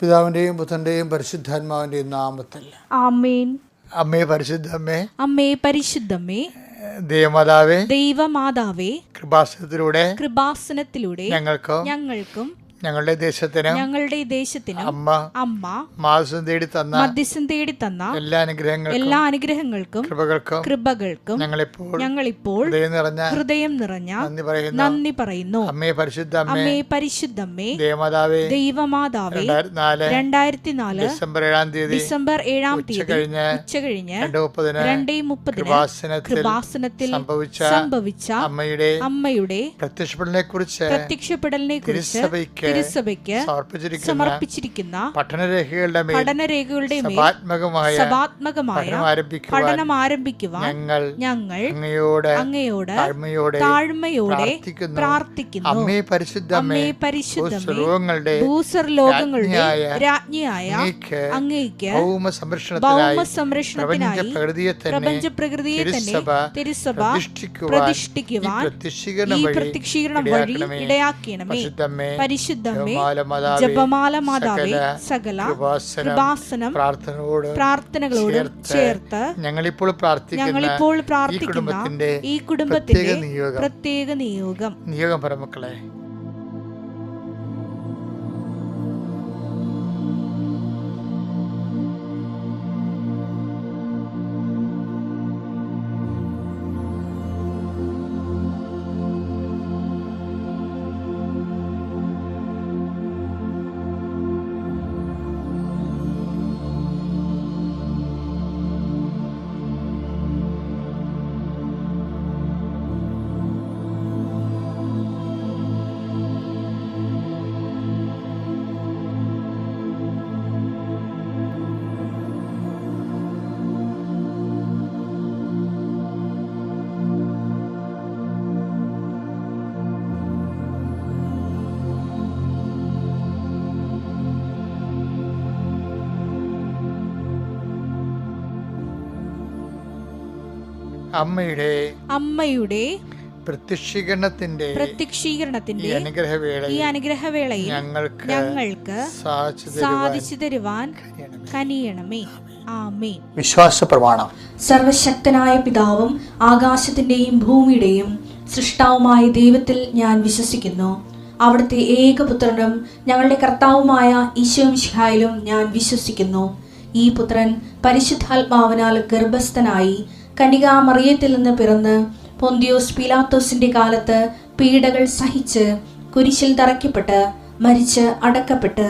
പിതാവിൻ്റെയും പുത്രൻ്റെയും പരിശുദ്ധാത്മാവിൻ്റെയും നാമത്തിൽ ആമേൻ. അമ്മേ പരിശുദ്ധമ്മേ, അമ്മേ പരിശുദ്ധമ്മേ, ദൈവമാതാവേ, ദൈവമാതാവേ, കൃപാസനത്തിലൂടെ ഞങ്ങൾക്കും ഞങ്ങളുടെ ദേശത്തിനും അമ്മ മധ്യസ്ഥം തേടി തന്ന എല്ലാ അനുഗ്രഹങ്ങൾക്കും കൃപകൾക്കും ഞങ്ങളിപ്പോൾ ഹൃദയം നിറഞ്ഞ നന്ദി പറയുന്നു. അമ്മേ പരിശുദ്ധമ്മേ, ദൈവമാതാവേ, 2004 ഡിസംബർ 7 ഉച്ചകഴിഞ്ഞ് 2:30 കൃപാസനത്തിൽ സംഭവിച്ച അമ്മയുടെ പ്രത്യക്ഷപ്പെടലിനെ കുറിച്ച് തിരുസഭയ്ക്ക് സമർപ്പിച്ചിരിക്കുന്ന പഠനരേഖകളുടെ മേൽ സഭാത്മകമായ പഠനം ആരംഭിക്കുവാൻ ഞങ്ങൾ അങ്ങയോട് താഴ്മയോടെ പ്രാർത്ഥിക്കുന്നു. അമ്മേ പരിശുദ്ധമ്മേ, ഭൂസ്വർലോകങ്ങളുടെ രാജ്ഞിയായ അങ്ങയ്ക്ക് ഭൗമസംരക്ഷണത്തിനായി പ്രപഞ്ചപ്രകൃതിയെ തന്നെ തിരുസഭ പ്രതിഷ്ഠിക്കുവാൻ ഈ പ്രത്യക്ഷീകരണം വഴി ഇടയാക്കണമേ. പരിശുദ്ധമ്മേ, ജപമാല മാതാവേ, സകല കൃപാസനം പ്രാർത്ഥനകളോട് ചേർത്ത് ഞങ്ങളിപ്പോൾ പ്രാർത്ഥിക്കുന്ന ഈ കുടുംബത്തിന്റെ പ്രത്യേക നിയോഗം പരമക്കളെ. അമ്മയുടെ പ്രത്യക്ഷീകരണത്തിന്റെ ഈ അനുഗ്രഹവേളയിൽ ഞങ്ങൾക്ക് സാധിച്ചു തരുവാൻ കനിയണമേ. ആമേൻ. വിശ്വാസ പ്രമാണം. സർവശക്തനായ പിതാവും ആകാശത്തിന്റെയും ഭൂമിയുടെയും സൃഷ്ടാവുമായ ദൈവത്തിൽ ഞാൻ വിശ്വസിക്കുന്നു. അവിടുത്തെ ഏകപുത്രനും ഞങ്ങളുടെ കർത്താവുമായ ഈശോമിശിഹായിലും ഞാൻ വിശ്വസിക്കുന്നു. ഈ പുത്രൻ പരിശുദ്ധാത്മാവിനാൽ ഗർഭസ്ഥനായി കന്യകാമറിയത്തിൽ നിന്ന് പിറന്ന് പൊന്തിയോസ് പീലാത്തോസിന്റെ കാലത്ത് പീഡകൾ സഹിച്ച് കുരിശിൽ തറയ്ക്കപ്പെട്ട് മരിച്ച് അടക്കപ്പെട്ട്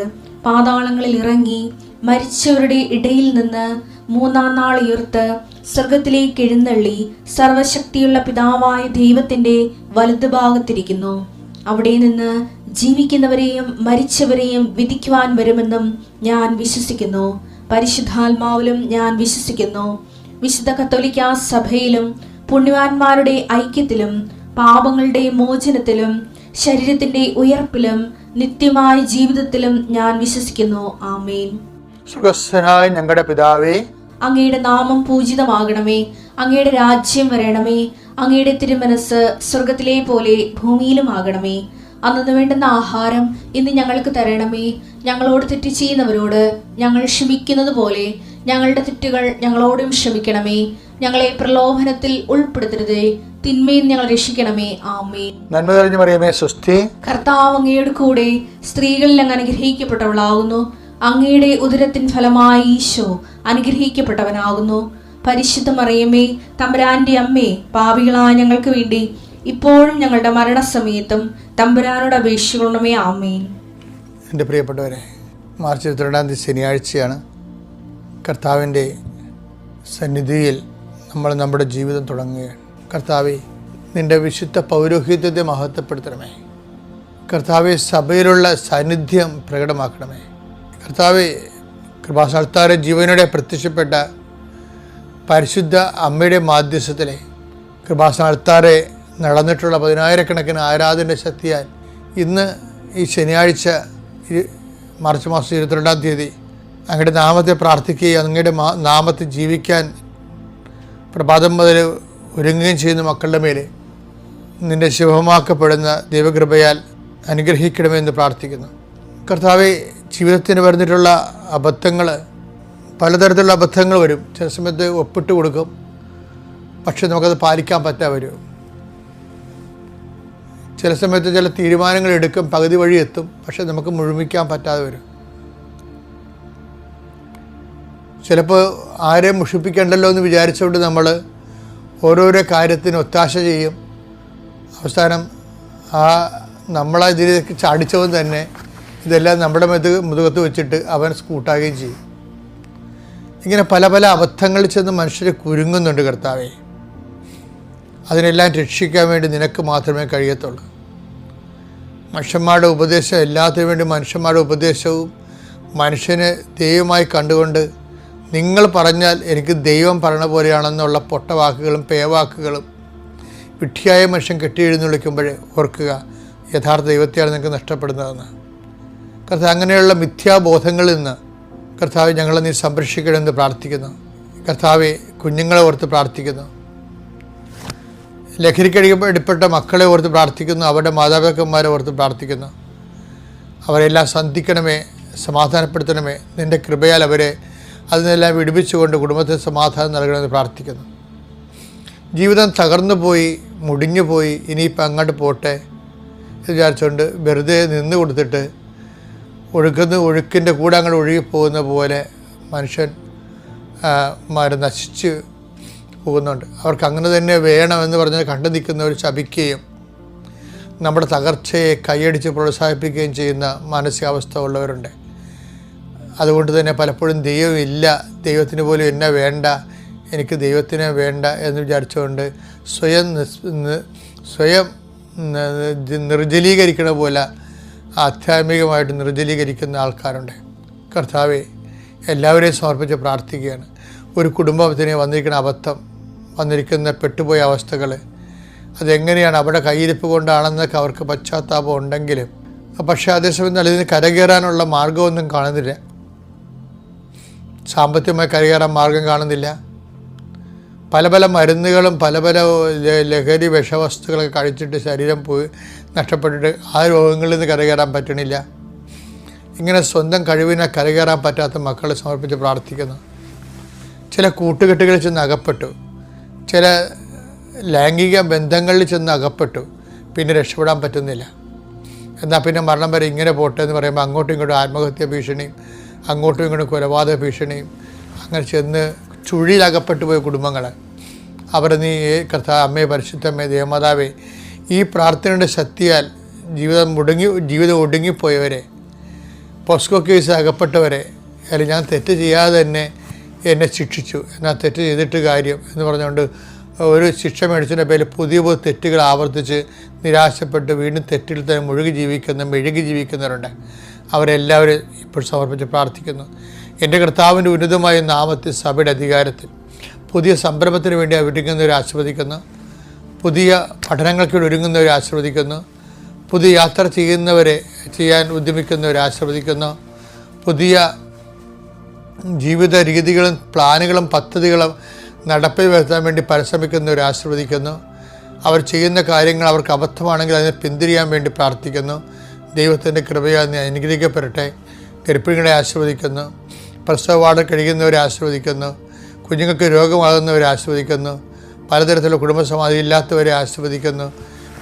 പാതാളങ്ങളിൽ ഇറങ്ങി മരിച്ചവരുടെ ഇടയിൽ നിന്ന് 3-ാം നാൾ ഉയർത്ത് സ്വർഗത്തിലേക്ക് എഴുന്നള്ളി സർവശക്തിയുള്ള പിതാവായ ദൈവത്തിന്റെ വലതുഭാഗത്തിരിക്കുന്നു. അവിടെ നിന്ന് ജീവിക്കുന്നവരെയും മരിച്ചവരെയും വിധിക്കുവാൻ വരുമെന്നും ഞാൻ വിശ്വസിക്കുന്നു. പരിശുദ്ധാത്മാവിലും ഞാൻ വിശ്വസിക്കുന്നു. വിശുദ്ധ കത്തോലിക്കാ സഭയിലും പുണ്യവാന്മാരുടെ ഐക്യത്തിലും പാപങ്ങളുടെ മോചനത്തിലും ശരീരത്തിന്റെ ഉയർപ്പിലും നിത്യമായ ജീവിതത്തിലും ഞാൻ വിശ്വസിക്കുന്നു. ആമേൻ. സ്വർഗ്ഗസ്ഥനായ ഞങ്ങളുടെ പിതാവേ, അങ്ങയുടെ നാമം പൂജിതമാകണമേ. അങ്ങയുടെ രാജ്യം വരണമേ. അങ്ങയുടെ തിരുമനസ് സ്വർഗത്തിലെ പോലെ ഭൂമിയിലും ആകണമേ. അന്നു വേണ്ടുന്ന ആഹാരം ഇന്ന് ഞങ്ങൾക്ക് തരണമേ. ഞങ്ങളോട് തെറ്റ് ചെയ്യുന്നവരോട് ഞങ്ങൾ ക്ഷമിക്കുന്നത് പോലെ ഞങ്ങളുടെ തെറ്റുകൾ ഞങ്ങളോടും ക്ഷമിക്കണമേ. ഞങ്ങളെ പ്രലോഭനത്തിൽ ഉൾപ്പെടുത്തരുതേ, തിന്മയിൽ ഞങ്ങൾ രക്ഷിക്കണമേ. ആമേൻ. നന്മ നിറഞ്ഞ മറിയമേ, സ്വസ്തി. കർത്താവ് അങ്ങയുടെ കൂടെ സ്ത്രീകളിൽ അങ്ങ് അനുഗ്രഹിക്കപ്പെട്ടവളാകുന്നു. അങ്ങയുടെ ഉദരത്തിൻ ഫലമായി ഈശോ അനുഗ്രഹിക്കപ്പെട്ടവനാകുന്നു. പരിശുദ്ധ മറിയമേ, തമ്പുരാന്റെ അമ്മേ, പാപികളായ ഞങ്ങൾക്ക് വേണ്ടി ഇപ്പോഴും ഞങ്ങളുടെ മരണസമയത്തും തമ്പുരാനോട് അപേക്ഷിക്കണമേ. ആമേൻ. എൻ്റെ പ്രിയപ്പെട്ടവരെ, മാർച്ച് 22 ശനിയാഴ്ചയാണ്. കർത്താവിൻ്റെ സന്നിധിയിൽ നമ്മൾ നമ്മുടെ ജീവിതം തുടങ്ങുകയാണ്. കർത്താവെ, നിൻ്റെ വിശുദ്ധ പൗരോഹിത്യത്തെ മഹത്വപ്പെടുത്തണമേ. കർത്താവെ, സഭയിലുള്ള സാന്നിധ്യം പ്രകടമാക്കണമേ. കർത്താവെ, കൃപാസനത്താരെ ജീവനോടെ പ്രത്യക്ഷപ്പെട്ട പരിശുദ്ധ അമ്മയുടെ മാധ്യസ്ഥത്തിലെ കൃപാസനത്താരെ നടന്നിട്ടുള്ള 10,000-കണക്കിന് ആരാധന ശക്തിയാൽ ഇന്ന് ഈ ശനിയാഴ്ച മാർച്ച് മാസം 22-ാം തീയതി അങ്ങയുടെ നാമത്തെ പ്രാർത്ഥിക്കുകയും അങ്ങയുടെ നാമത്തെ ജീവിക്കാൻ പ്രഭാതം മുതൽ ഒരുങ്ങുകയും ചെയ്യുന്ന മക്കളുടെ മേലെ നിൻ്റെ ശുഭമാക്കപ്പെടുന്ന ദൈവകൃപയാൽ അനുഗ്രഹിക്കണമെന്ന് പ്രാർത്ഥിക്കുന്നു. കർത്താവെ, ജീവിതത്തിന് വരുന്നിട്ടുള്ള അബദ്ധങ്ങൾ, പലതരത്തിലുള്ള അബദ്ധങ്ങൾ വരും. ചില സമയത്ത് ഒപ്പിട്ട് കൊടുക്കും, പക്ഷെ നമുക്കത് പാലിക്കാൻ പറ്റാതെ വരും. ചില സമയത്ത് ചില തീരുമാനങ്ങൾ എടുക്കും, പകുതി വഴി എത്തും, പക്ഷെ നമുക്ക് മുഴുമിക്കാൻ പറ്റാതെ വരും. ചിലപ്പോൾ ആരെയും മുഷിപ്പിക്കണ്ടല്ലോ എന്ന് വിചാരിച്ചുകൊണ്ട് നമ്മൾ ഓരോരോ കാര്യത്തിന് ഒത്താശ ചെയ്യും. അവസാനം നമ്മളെ ഇതിലേക്ക് ചാടിച്ചവൻ തന്നെ ഇതെല്ലാം നമ്മുടെ മുതുകത്ത് വെച്ചിട്ട് അവൻ സ്കൂട്ടാകുകയും ചെയ്യും. ഇങ്ങനെ പല പല അബദ്ധങ്ങളിൽ ചെന്ന് മനുഷ്യരെ കുരുങ്ങുന്നുണ്ട്. കർത്താവേ, അതിനെല്ലാം രക്ഷിക്കാൻ വേണ്ടി നിനക്ക് മാത്രമേ കഴിയത്തുള്ളൂ. മനുഷ്യന്മാരുടെ ഉപദേശം, എല്ലാത്തിനു വേണ്ടി മനുഷ്യന്മാരുടെ ഉപദേശവും മനുഷ്യനെ ദൈവമായി കണ്ടുകൊണ്ട് നിങ്ങൾ പറഞ്ഞാൽ എനിക്ക് ദൈവം പറയണ പോലെയാണെന്നുള്ള പൊട്ടവാക്കുകളും പേവാക്കുകളും വിഡ്ഢിയായ മനുഷ്യൻ കെട്ടിയെഴുന്നള്ളിക്കുമ്പോഴേ ഓർക്കുക, യഥാർത്ഥ ദൈവത്തെയാണ് നിങ്ങൾക്ക് നഷ്ടപ്പെടുന്നതെന്ന്. കർത്താവ്, അങ്ങനെയുള്ള മിഥ്യാബോധങ്ങളിൽ നിന്ന് കർത്താവ് ഞങ്ങളെ നീ സംരക്ഷിക്കണമെന്ന് പ്രാർത്ഥിക്കുന്നു. കർത്താവെ, കുഞ്ഞുങ്ങളെ ഓർത്ത് പ്രാർത്ഥിക്കുന്നു. ലഹരിക്കടിപ്പെട്ട മക്കളെ ഓർത്ത് പ്രാർത്ഥിക്കുന്നു. അവരുടെ മാതാപിതാക്കന്മാരെ ഓർത്ത് പ്രാർത്ഥിക്കുന്നു. അവരെല്ലാം സന്ധിക്കണമേ, സമാധാനപ്പെടുത്തണമേ. നിൻ്റെ കൃപയാൽ അവരെ അതിനെല്ലാം വിടുവിച്ചുകൊണ്ട് കുടുംബത്തിന് സമാധാനം നൽകണമെന്ന് പ്രാർത്ഥിക്കുന്നു. ജീവിതം തകർന്നു പോയി, മുടിഞ്ഞു പോയി, ഇനിയിപ്പോൾ അങ്ങോട്ട് പോട്ടെ എന്ന് വിചാരിച്ചുകൊണ്ട് വെറുതെ നിന്ന് കൊടുത്തിട്ട് ഒഴുക്കിൻ്റെ കൂടെ അങ്ങോട്ട് ഒഴുകിപ്പോകുന്ന പോലെ മനുഷ്യന്മാർ നശിച്ച് പോകുന്നുണ്ട്. അവർക്ക് അങ്ങനെ തന്നെ വേണമെന്ന് പറഞ്ഞ് കണ്ടു നിൽക്കുന്നവർ ശപിക്കുകയും നമ്മുടെ തകർച്ചയെ കൈയടിച്ച് പ്രോത്സാഹിപ്പിക്കുകയും ചെയ്യുന്ന മാനസികാവസ്ഥ ഉള്ളവരുണ്ട്. അതുകൊണ്ട് തന്നെ പലപ്പോഴും ദൈവമില്ല, ദൈവത്തിന് പോലും എന്നെ വേണ്ട, എനിക്ക് ദൈവത്തിനെ വേണ്ട എന്ന് വിചാരിച്ചുകൊണ്ട് സ്വയം നിർജ്ജലീകരിക്കണ പോലെ ആധ്യാത്മികമായിട്ട് നിർജ്ജലീകരിക്കുന്ന ആൾക്കാരുണ്ട്. കർത്താവെ, എല്ലാവരെയും സമർപ്പിച്ച് പ്രാർത്ഥിക്കുകയാണ്. ഒരു കുടുംബത്തിന് വന്നിരിക്കുന്ന അബദ്ധം, വന്നിരിക്കുന്ന പെട്ടുപോയ അവസ്ഥകൾ, അതെങ്ങനെയാണ് അവിടെ കയ്യിരിപ്പ് കൊണ്ടാണെന്നൊക്കെ അവർക്ക് പശ്ചാത്താപം ഉണ്ടെങ്കിലും പക്ഷേ അതേസമയം ഇതിന് കരകയറാനുള്ള മാർഗമൊന്നും കാണുന്നില്ല. സാമ്പത്തികമായി കരകയറാൻ മാർഗം കാണുന്നില്ല. പല പല മരുന്നുകളും പല പല ലഹരി വിഷവസ്തുക്കളൊക്കെ കഴിച്ചിട്ട് ശരീരം പോയി നഷ്ടപ്പെട്ടിട്ട് ആ രോഗങ്ങളിൽ നിന്ന് കരകയറാൻ പറ്റണില്ല. ഇങ്ങനെ സ്വന്തം കഴിവിനെ കരകയറാൻ പറ്റാത്ത മക്കളെ സമർപ്പിച്ച് പ്രാർത്ഥിക്കുന്നു. ചില കൂട്ടുകെട്ടുകളിൽ ചെന്ന് അകപ്പെട്ടു, ചില ലൈംഗിക ബന്ധങ്ങളിൽ ചെന്ന് അകപ്പെട്ടു, പിന്നെ രക്ഷപ്പെടാൻ പറ്റുന്നില്ല. എന്നാൽ പിന്നെ മരണം വരെ ഇങ്ങനെ പോട്ടെ എന്ന് പറയുമ്പോൾ അങ്ങോട്ടും ഇങ്ങോട്ടും ആത്മഹത്യ ഭീഷണിയും അങ്ങോട്ടും ഇങ്ങോട്ടും കൊലപാതക ഭീഷണിയും അങ്ങനെ ചെന്ന് ചുഴിയിലകപ്പെട്ടു പോയ കുടുംബങ്ങൾ, അവരെ നീ കർത്താവ്, അമ്മേ, പരിശുദ്ധമ്മേ, ദേവമാതാവേ, ഈ പ്രാർത്ഥനയുടെ ശക്തിയാൽ ജീവിതം ഒടുങ്ങിപ്പോയവരെ, പോസ്കോ കേസ് അകപ്പെട്ടവരെ, അല്ലെങ്കിൽ ഞാൻ തെറ്റ് ചെയ്യാതെ തന്നെ എന്നെ ശിക്ഷിച്ചു, എന്നാൽ തെറ്റ് ചെയ്തിട്ട് കാര്യം എന്ന് പറഞ്ഞുകൊണ്ട് ഒരു ശിക്ഷ മേടിച്ചതിൻ്റെ പേരിൽ പുതിയ പുതിയ തെറ്റുകൾ ആവർത്തിച്ച് നിരാശപ്പെട്ട് വീണ്ടും തെറ്റിൽ തന്നെ മെഴുകി ജീവിക്കുന്നവരുണ്ട്. അവരെല്ലാവരും ഇപ്പോൾ സമർപ്പിച്ച് പ്രാർത്ഥിക്കുന്നു. എൻ്റെ കർത്താവിൻ്റെ ഉന്നതമായ നാമത്തിൽ സഭയുടെ അധികാരത്തിൽ പുതിയ സംരംഭത്തിന് വേണ്ടി ഒരുങ്ങുന്നവരെ ആശീർവദിക്കുന്നു. പുതിയ പഠനങ്ങൾക്ക് ഒരുങ്ങുന്നവരെ ആശീർവദിക്കുന്നു. പുതിയ യാത്ര ചെയ്യാൻ ഉദ്യമിക്കുന്നവരെ ആശീർവദിക്കുന്നു. പുതിയ ജീവിത രീതികളും പ്ലാനുകളും പദ്ധതികളും നടപ്പിൽ വരുത്താൻ വേണ്ടി പരിശ്രമിക്കുന്നവരെ ആശീർവദിക്കുന്നു. അവർ ചെയ്യുന്ന കാര്യങ്ങൾ അവർക്ക് അബദ്ധമാണെങ്കിൽ അതിനെ പിന്തിരിയാൻ വേണ്ടി പ്രാർത്ഥിക്കുന്നു. ദൈവത്തിൻ്റെ കൃപയാൽ നീ അനുഗ്രഹിക്കപ്പെടട്ടെ. ഗർഭിണികളെ ആശീർവദിക്കുന്നു. പ്രസവ വാർഡ് കഴിയുന്നവരെ ആശീർവദിക്കുന്നു. കുഞ്ഞുങ്ങൾക്ക് രോഗമാകുന്നവരെ ആശീർവദിക്കുന്നു. പലതരത്തിലുള്ള കുടുംബസമാധി ഇല്ലാത്തവരെ ആശീർവദിക്കുന്നു.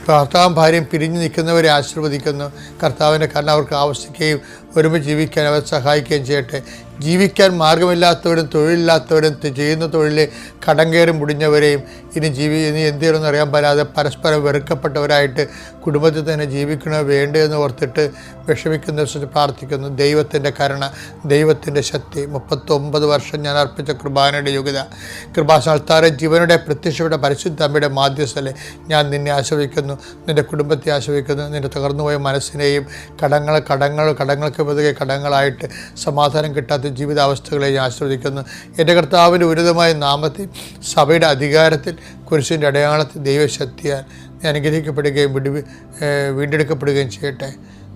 ഭർത്താവും ഭാര്യയും പിരിഞ്ഞു നിൽക്കുന്നവരെ ആശീർവദിക്കുന്നു. കർത്താവിൻ്റെ കരുണ അവർക്ക് ആവശ്യിക്കുകയും ഒരുമിച്ച് ജീവിക്കാൻ അവർ സഹായിക്കുകയും ചെയ്യട്ടെ. ജീവിക്കാൻ മാർഗമില്ലാത്തവരും തൊഴിലില്ലാത്തവരും ചെയ്യുന്ന തൊഴിലിൽ കടം കയറി മുടിഞ്ഞവരെയും ഇനി എന്ത് ചെയ്യണമെന്ന് അറിയാൻ പറ്റാതെ പരസ്പരം വെറുക്കപ്പെട്ടവരായിട്ട് കുടുംബത്തിൽ തന്നെ ജീവിക്കണോ വേണ്ടോ എന്ന് ഓർത്തിട്ട് വിഷമിക്കുന്ന പ്രാർത്ഥിക്കുന്നു. ദൈവത്തിൻ്റെ കരുണ, ദൈവത്തിൻ്റെ ശക്തി, 39 വർഷം ഞാൻ അർപ്പിച്ച കൃപാനയുടെ യോഗ്യത, കൃപാസ്ഥാനത്താറെ ജീവനുടെ പ്രത്യക്ഷപ്പെട്ട പരിശുദ്ധ അമ്മയുടെ മാധ്യസ്ഥലെ ഞാൻ നിന്നെ ആശ്രയിക്കുന്നു, നിൻ്റെ കുടുംബത്തെ ആശ്രയിക്കുന്നു. നിൻ്റെ തകർന്നുപോയ മനസ്സിനെയും കടങ്ങൾക്ക് പതുക്കെ കടങ്ങളായിട്ട് സമാധാനം കിട്ടാത്ത ജീവിതാവസ്ഥകളെ ഞാൻ ആശ്രയിക്കുന്നു. എൻ്റെ കർത്താവിൻ്റെ ഉന്നതമായ നാമത്തിൽ സഭയുടെ അധികാരത്തിൽ കുരിശിൻ്റെ അടയാളത്തിൽ ദൈവശക്തിയാൽ അനുഗ്രഹിക്കപ്പെടുകയും വീണ്ടെടുക്കപ്പെടുകയും ചെയ്യട്ടെ.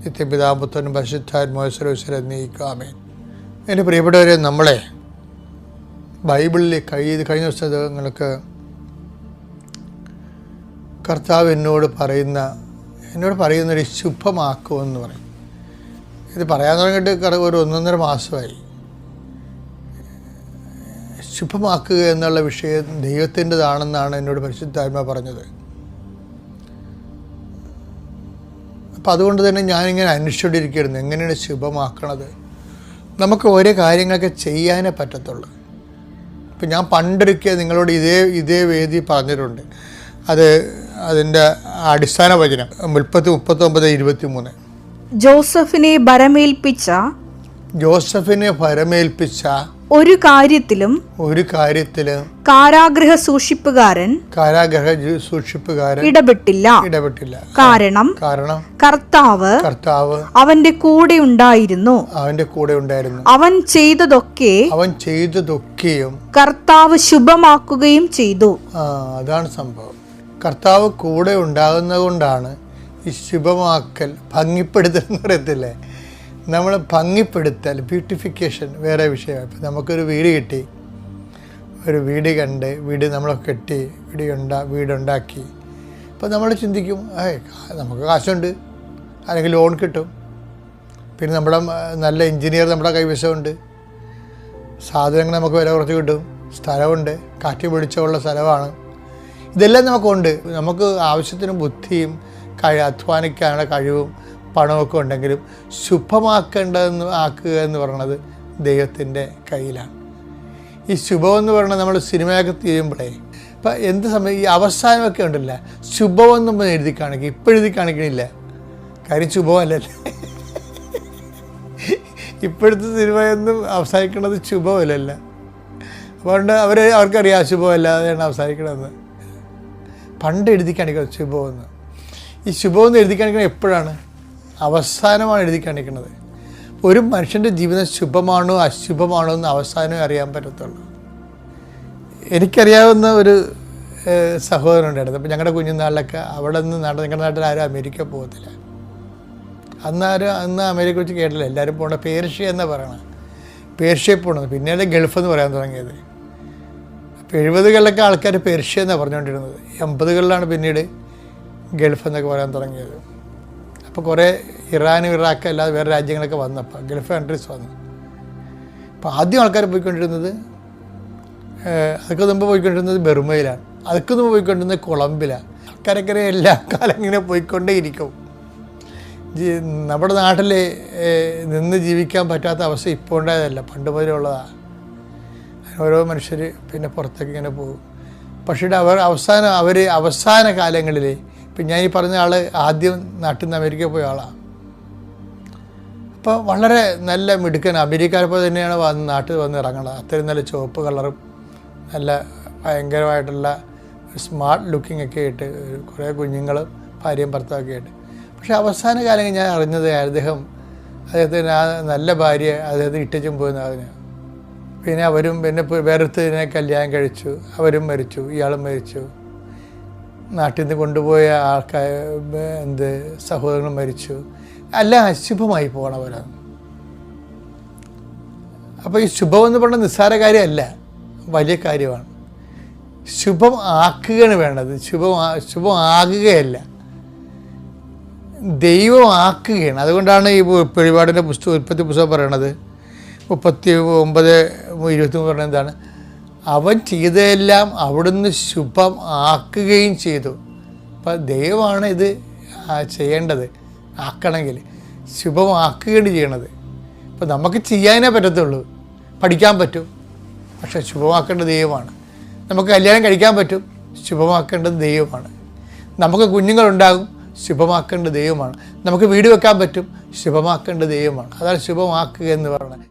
നിത്യപിതാപുത്രനും പരിശുദ്ധാത്മാവിനെ നീക്കാമേൻ. എൻ്റെ പ്രിയപ്പെട്ടവരെ, നമ്മളെ ബൈബിളിൽ കഴിഞ്ഞ പുസ്തകങ്ങൾക്ക് കർത്താവ് എന്നോട് പറയുന്നൊരു ശുഭമാക്കുമെന്ന് പറയും. ഇത് പറയാൻ തുടങ്ങിയിട്ട് ഒരു 1.5 മാസമായി. ശുഭമാക്കുക എന്നുള്ള വിഷയം ദൈവത്തിൻ്റെതാണെന്നാണ് എന്നോട് പരിശുദ്ധാത്മാ പറഞ്ഞത്. അപ്പം അതുകൊണ്ട് തന്നെ ഞാനിങ്ങനെ അന്വേഷിച്ചുകൊണ്ടിരിക്കുകയായിരുന്നു, എങ്ങനെയാണ് ശുഭമാക്കണത്. നമുക്ക് ഓരോ കാര്യങ്ങളൊക്കെ ചെയ്യാനേ പറ്റത്തുള്ളൂ. ഇപ്പം ഞാൻ പണ്ടൊരിക്കൽ നിങ്ങളോട് ഇതേ വേദി പറഞ്ഞിട്ടുണ്ട്. അതിൻ്റെ അടിസ്ഥാന വചനം 39:23. ജോസഫിനെ ഭരമേൽപ്പിച്ച ഒരു കാര്യത്തിലും കാരാഗൃഹ സൂക്ഷിപ്പുകാരൻ ഇടപെട്ടില്ല. കാരണം കർത്താവ് അവന്റെ കൂടെ ഉണ്ടായിരുന്നു. അവൻ ചെയ്തതൊക്കെയും കർത്താവ് ശുഭമാക്കുകയും ചെയ്തു. അതാണ് സംഭവം. കർത്താവ് കൂടെ ഉണ്ടാകുന്നത് കൊണ്ടാണ് ഈ ശുഭമാക്കൽ, ഭംഗിപ്പെടുത്തൽ എന്ന് പറയത്തില്ലേ, നമ്മൾ ഭംഗിപ്പെടുത്തൽ, ബ്യൂട്ടിഫിക്കേഷൻ വേറെ വിഷയമാണ്. ഇപ്പം നമുക്കൊരു വീട് കിട്ടി, ഒരു വീട് കണ്ട്, വീട് നമ്മളൊക്കെ കെട്ടി, വീടുണ്ടാക്കി. അപ്പോൾ നമ്മൾ ചിന്തിക്കും, നമുക്ക് കാശുണ്ട്, അല്ലെങ്കിൽ ലോൺ കിട്ടും, പിന്നെ നമ്മുടെ നല്ല എൻജിനീയർ നമ്മുടെ കൈവശമുണ്ട്, സാധനങ്ങൾ നമുക്ക് വില കുറച്ച് കിട്ടും, സ്ഥലമുണ്ട്, കാറ്റ് പിടിച്ചുള്ള സ്ഥലമാണ്, ഇതെല്ലാം നമുക്കുണ്ട്. നമുക്ക് ആവശ്യത്തിന് ബുദ്ധിയും അധ്വാനിക്കാനുള്ള കഴിവും പണമൊക്കെ ഉണ്ടെങ്കിലും ആക്കുക എന്ന് പറയുന്നത് ദൈവത്തിൻ്റെ കയ്യിലാണ്. ഈ ശുഭമെന്ന് പറയുന്നത് നമ്മൾ സിനിമയൊക്കെ തീരുമ്പോഴേ ഇപ്പം എന്ത് സമയം ഈ അവസാനമൊക്കെ ഉണ്ടല്ല, ശുഭമെന്നും എഴുതി കാണിക്കും. ഇപ്പം എഴുതി കാണിക്കണില്ല, കാര്യം ശുഭമല്ലല്ലേ. ഇപ്പോഴത്തെ സിനിമയൊന്നും അവസാനിക്കുന്നത് ശുഭമല്ലല്ല. അതുകൊണ്ട് അവർക്കറിയാം ശുഭമല്ലാതെയാണ് അവസാനിക്കണമെന്ന്. പണ്ട് എഴുതി കാണിക്കുന്നത് ശുഭമെന്ന്. ഈ ശുഭമെന്ന് എഴുതി കാണിക്കുന്നത് എപ്പോഴാണ്? അവസാനമാണ് എഴുതി കാണിക്കുന്നത്. ഒരു മനുഷ്യൻ്റെ ജീവിതം ശുഭമാണോ അശുഭമാണോ എന്ന് അവസാനമേ അറിയാൻ പറ്റത്തുള്ളൂ. എനിക്കറിയാവുന്ന ഒരു സഹോദരൻ ഉണ്ടായിരുന്നു. അപ്പോൾ ഞങ്ങളുടെ കുഞ്ഞുനാളിലൊക്കെ അവിടെ നിന്ന് ഞങ്ങളുടെ നാട്ടിൽ ആരും അമേരിക്ക പോകത്തില്ല. അന്ന് അമേരിക്ക വെച്ച് കേട്ടില്ല, എല്ലാവരും പോകേണ്ട പേർഷ്യ എന്നാണ് പറയണത്. പേർഷ്യയിൽ പോകണത്, പിന്നീട് ഗൾഫ് എന്ന് പറയാൻ തുടങ്ങിയത്. അപ്പോൾ 70-കളിലൊക്കെ ആൾക്കാർ പേർഷ്യ എന്നാണ് പറഞ്ഞുകൊണ്ടിരുന്നത്. 80-കളിലാണ് പിന്നീട് ഗൾഫ് എന്നൊക്കെ പറയാൻ തുടങ്ങിയത്. അപ്പോൾ കുറേ ഇറാനും ഇറാഖും അല്ലാതെ വേറെ രാജ്യങ്ങളൊക്കെ വന്നപ്പോൾ ഗൾഫ് കൺട്രീസ് വന്നു. അപ്പോൾ ആദ്യം ആൾക്കാർ പോയിക്കൊണ്ടിരുന്നത്, അതൊക്കെ മുമ്പ് പോയിക്കൊണ്ടിരുന്നത് ബെർമയിലാണ്, അതൊക്കെ മുമ്പ് പോയിക്കൊണ്ടിരുന്നത് കൊളംബിലാണ്. ആൾക്കാരൊക്കെ എല്ലാ കാലം ഇങ്ങനെ പോയിക്കൊണ്ടേ ഇരിക്കും. നമ്മുടെ നാട്ടിൽ നിന്ന് ജീവിക്കാൻ പറ്റാത്ത അവസ്ഥ ഇപ്പോൾ ഉണ്ടായതല്ല, പണ്ട് മുതലേ ഉള്ളതാണ്. ഓരോ മനുഷ്യർ പിന്നെ പുറത്തേക്ക് ഇങ്ങനെ പോകും. പക്ഷേ അവസാന കാലങ്ങളിൽ ഇപ്പം ഞാൻ ഈ പറഞ്ഞ ആൾ ആദ്യം നാട്ടിൽ നിന്ന് അമേരിക്ക പോയ ആളാണ്. അപ്പോൾ വളരെ നല്ല മിടുക്കൻ, അമേരിക്കക്കാരെ പോലെ തന്നെയാണ് നാട്ടിൽ വന്ന് ഇറങ്ങുന്നത്. അത്രയും നല്ല ചുവപ്പ് കളറും നല്ല ഭയങ്കരമായിട്ടുള്ള സ്മാർട്ട് ലുക്കിംഗ് ഒക്കെ ആയിട്ട് കുറേ കുഞ്ഞുങ്ങളും ഭാര്യയും ഭർത്താവൊക്കെ ആയിട്ട്. പക്ഷേ അവസാന കാലങ്ങളിൽ ഞാൻ അറിഞ്ഞത് അദ്ദേഹത്തിന് ആ നല്ല ഭാര്യ അദ്ദേഹത്തിന് ഇട്ടച്ചും പോയെന്ന് പറഞ്ഞു. പിന്നെ വേറൊരുത്തതിനെ കല്യാണം കഴിച്ചു, അവരും മരിച്ചു, ഇയാളും മരിച്ചു. നാട്ടിൽ നിന്ന് കൊണ്ടുപോയ സഹോദരങ്ങളും മരിച്ചു. എല്ലാം അശുഭമായി പോകണവരാണ്. അപ്പോൾ ഈ ശുഭമെന്ന് പറഞ്ഞാൽ നിസ്സാര കാര്യമല്ല, വലിയ കാര്യമാണ്. ശുഭം ആക്കുകയാണ് വേണ്ടത്, ശുഭമാകുകയല്ല, ദൈവമാക്കുകയാണ്. അതുകൊണ്ടാണ് ഈ വെളിപാടിൻ്റെ ഉൽപ്പത്തി പുസ്തകം പറയണത് 39:23 പറയുന്നത് എന്താണ്? അവൻ ചെയ്തതെല്ലാം അവിടുന്ന് ശുഭം ആക്കുകയും ചെയ്തു. അപ്പം ദൈവമാണ് ഇത് ചെയ്യേണ്ടത്, ആക്കണമെങ്കിൽ ശുഭമാക്കുകയാണ് ചെയ്യണത്. അപ്പം നമുക്ക് ചെയ്യാനേ പറ്റത്തുള്ളൂ. പഠിക്കാൻ പറ്റും, പക്ഷെ ശുഭമാക്കേണ്ടത് ദൈവമാണ്. നമുക്ക് കല്യാണം കഴിക്കാൻ പറ്റും, ശുഭമാക്കേണ്ടത് ദൈവമാണ്. നമുക്ക് കുഞ്ഞുങ്ങളുണ്ടാകും, ശുഭമാക്കേണ്ടത് ദൈവമാണ്. നമുക്ക് വീട് വെക്കാൻ പറ്റും, ശുഭമാക്കേണ്ടത് ദൈവമാണ്. അതാണ് ശുഭമാക്കുക എന്ന് പറയുന്നത്.